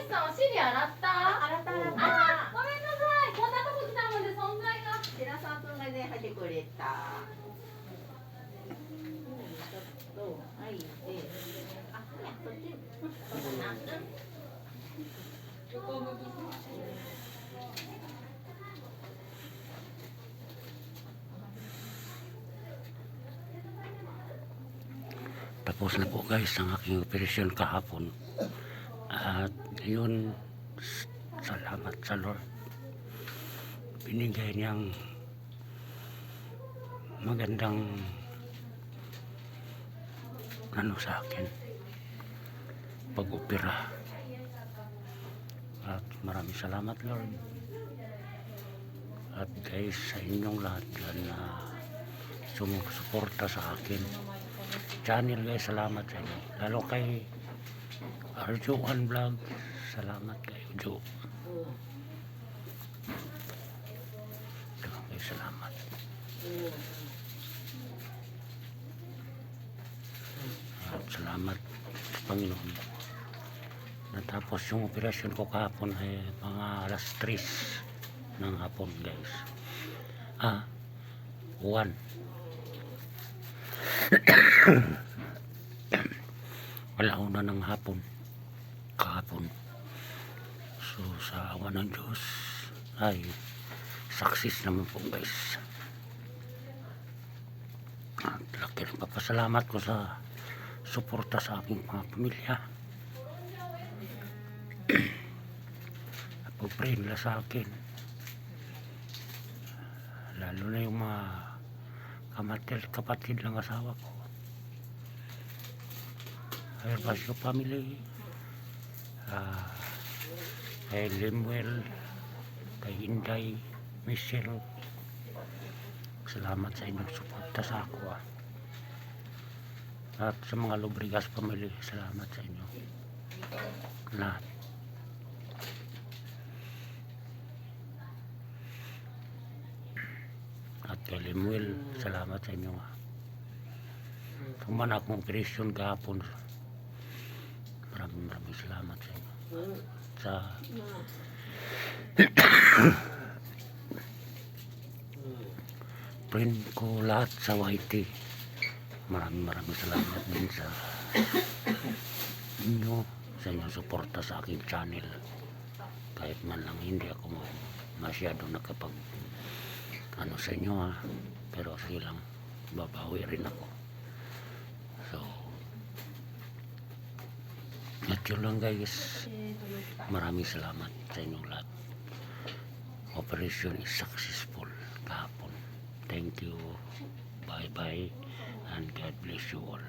さん、お尻洗った？洗った洗った。あ、ごめんなさい。こんなとこ来たので存在が。白沢くんがね、入ってくれた。ちょっと、はい、で、あ、いや、そっち、そうだな。横向き。Tapos na po guys ang aking operasyon kahapon. At ngayon, salamat sa Lord. Binigay niyang magandang sa akin pag-opera. At maraming salamat Lord. At guys, sa inyong lahat na sumusuporta sa akin channel guys, salamat sa inyo. Lalo kay Arjuan Vlog, salamat kay Arjo. Guys, salamat. At salamat sa Panginoon. Natapos yung operasyon ko kahapon ay mga alas 3 ng hapon guys. 1 alauna ng hapon kahapon. So sa awa ng Diyos ay success naman po guys. At laki ng papasalamat ko sa suporta sa aking mga pamilya. Pag-pray nila sa akin, lalo na yung mga kapatid ng asawa ko, Herbasio family, kay Lemuel, kay Inday, Michelle, salamat sa inyong suporta sa ako. At sa mga Lubrigas family, salamat sa inyo lahat. At kay Lemuel, salamat sa inyo. Tuman akong operasyon kahapon. Maraming salamat sa inyo. Sa friend ko lahat sa YT, maraming salamat din sa inyo, sa inyong suporta sa aking channel. Kahit man lang hindi ako masyado nakapag sa inyo pero sige lang, babawi rin ako. So at yun lang guys, maraming salamat sa inyong lahat. Operation is successful kahapon. Thank you, bye bye, and God bless you all.